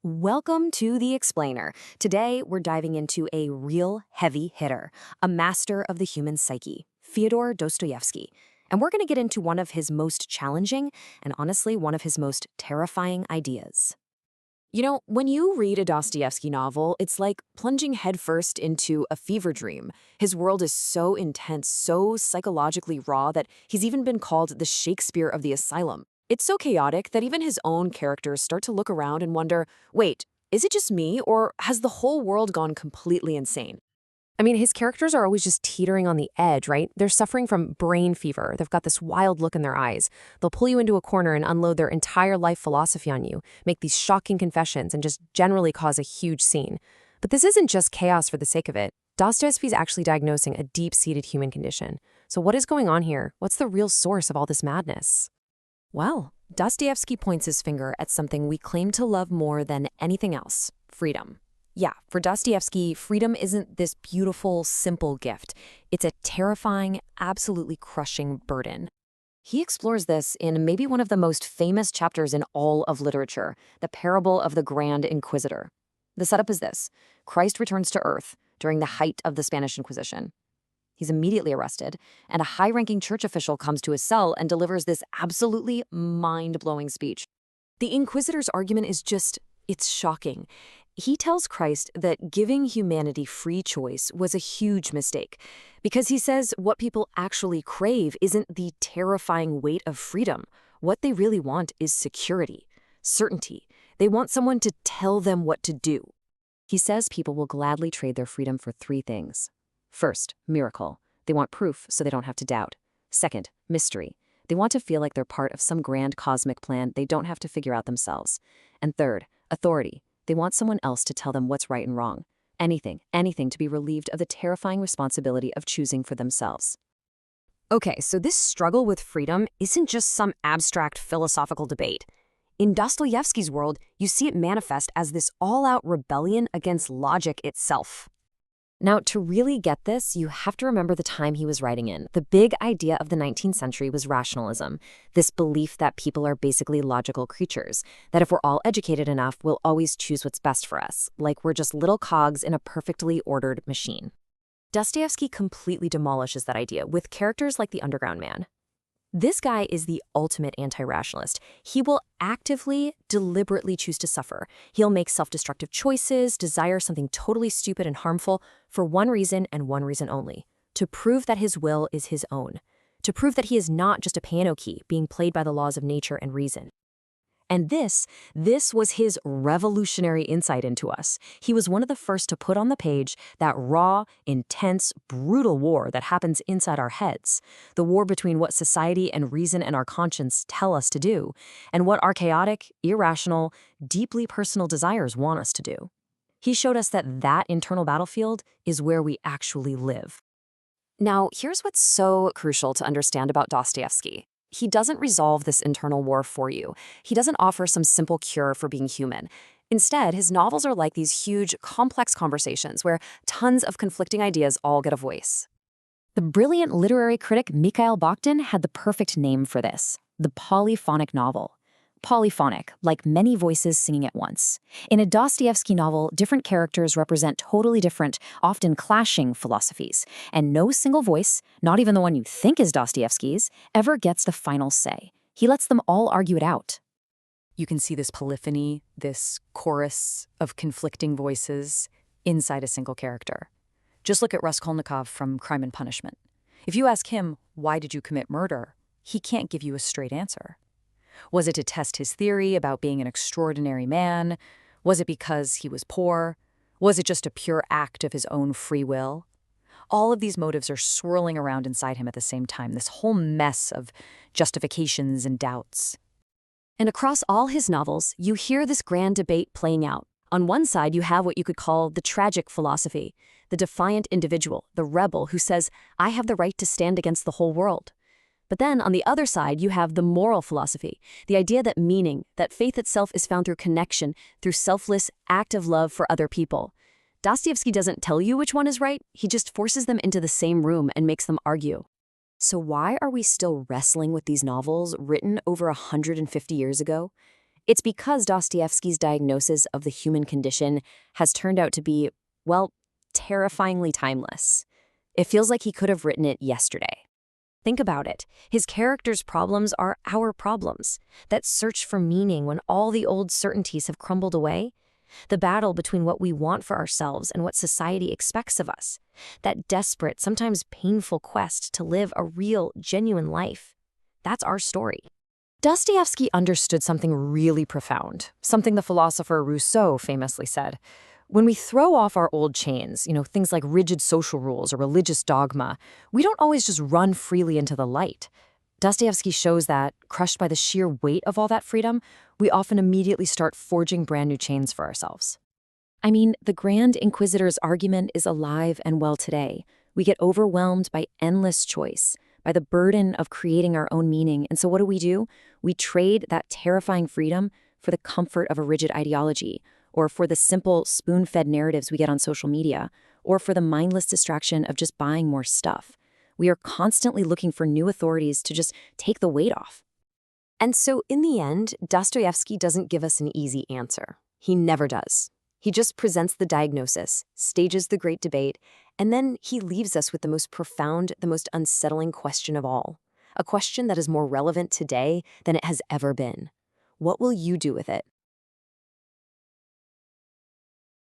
Welcome to The Explainer. Today, we're diving into a real heavy hitter, a master of the human psyche, Fyodor Dostoevsky. And we're going to get into one of his most challenging and honestly one of his most terrifying ideas. When you read a Dostoevsky novel, it's like plunging headfirst into a fever dream. His world is so intense, so psychologically raw that he's even been called the Shakespeare of the asylum. It's so chaotic that even his own characters start to look around and wonder, wait, is it just me, or has the whole world gone completely insane? I mean, his characters are always just teetering on the edge, right? They're suffering from brain fever. They've got this wild look in their eyes. They'll pull you into a corner and unload their entire life philosophy on you, make these shocking confessions, and just generally cause a huge scene. But this isn't just chaos for the sake of it. Dostoevsky's actually diagnosing a deep-seated human condition. So what is going on here? What's the real source of all this madness? Well, Dostoevsky points his finger at something we claim to love more than anything else: freedom. Yeah, for Dostoevsky, freedom isn't this beautiful, simple gift. It's a terrifying, absolutely crushing burden. He explores this in maybe one of the most famous chapters in all of literature, the parable of the Grand Inquisitor. The setup is this: Christ returns to Earth during the height of the Spanish Inquisition. He's immediately arrested, and a high-ranking church official comes to his cell and delivers this absolutely mind-blowing speech. The Inquisitor's argument is it's shocking. He tells Christ that giving humanity free choice was a huge mistake, because he says what people actually crave isn't the terrifying weight of freedom. What they really want is security, certainty. They want someone to tell them what to do. He says people will gladly trade their freedom for three things. First, miracle. They want proof so they don't have to doubt. Second, mystery. They want to feel like they're part of some grand cosmic plan they don't have to figure out themselves. And third, authority. They want someone else to tell them what's right and wrong. Anything to be relieved of the terrifying responsibility of choosing for themselves. Okay, so this struggle with freedom isn't just some abstract philosophical debate. In Dostoevsky's world, you see it manifest as this all-out rebellion against logic itself. Now, to really get this, you have to remember the time he was writing in. The big idea of the 19th century was rationalism, this belief that people are basically logical creatures, that if we're all educated enough, we'll always choose what's best for us, like we're just little cogs in a perfectly ordered machine. Dostoevsky completely demolishes that idea with characters like the Underground Man. This guy is the ultimate anti-rationalist. He will actively, deliberately choose to suffer. He'll make self-destructive choices, desire something totally stupid and harmful for one reason and one reason only: to prove that his will is his own, to prove that he is not just a piano key being played by the laws of nature and reason. And this was his revolutionary insight into us. He was one of the first to put on the page that raw, intense, brutal war that happens inside our heads. The war between what society and reason and our conscience tell us to do, and what our chaotic, irrational, deeply personal desires want us to do. He showed us that internal battlefield is where we actually live. Now, here's what's so crucial to understand about Dostoevsky. He doesn't resolve this internal war for you. He doesn't offer some simple cure for being human. Instead, his novels are like these huge, complex conversations where tons of conflicting ideas all get a voice. The brilliant literary critic Mikhail Bakhtin had the perfect name for this: the polyphonic novel. Polyphonic, like many voices singing at once. In a Dostoevsky novel, different characters represent totally different, often clashing philosophies, and no single voice, not even the one you think is Dostoevsky's, ever gets the final say. He lets them all argue it out. You can see this polyphony, this chorus of conflicting voices inside a single character. Just look at Raskolnikov from Crime and Punishment. If you ask him, why did you commit murder? He can't give you a straight answer. Was it to test his theory about being an extraordinary man? Was it because he was poor? Was it just a pure act of his own free will? All of these motives are swirling around inside him at the same time, this whole mess of justifications and doubts. And across all his novels, you hear this grand debate playing out. On one side, you have what you could call the tragic philosophy, the defiant individual, the rebel who says, I have the right to stand against the whole world. But then, on the other side, you have the moral philosophy, the idea that meaning, that faith itself is found through connection, through selfless, active love for other people. Dostoevsky doesn't tell you which one is right, he just forces them into the same room and makes them argue. So why are we still wrestling with these novels written over 150 years ago? It's because Dostoevsky's diagnosis of the human condition has turned out to be, well, terrifyingly timeless. It feels like he could have written it yesterday. Think about it. His characters' problems are our problems. That search for meaning when all the old certainties have crumbled away. The battle between what we want for ourselves and what society expects of us. That desperate, sometimes painful quest to live a real, genuine life. That's our story. Dostoevsky understood something really profound, something the philosopher Rousseau famously said. When we throw off our old chains, things like rigid social rules or religious dogma, we don't always just run freely into the light. Dostoevsky shows that, crushed by the sheer weight of all that freedom, we often immediately start forging brand new chains for ourselves. I mean, the Grand Inquisitor's argument is alive and well today. We get overwhelmed by endless choice, by the burden of creating our own meaning. And so what do? We trade that terrifying freedom for the comfort of a rigid ideology, or for the simple spoon-fed narratives we get on social media, or for the mindless distraction of just buying more stuff. We are constantly looking for new authorities to just take the weight off. And so in the end, Dostoevsky doesn't give us an easy answer. He never does. He just presents the diagnosis, stages the great debate, and then he leaves us with the most profound, the most unsettling question of all. A question that is more relevant today than it has ever been. What will you do with it?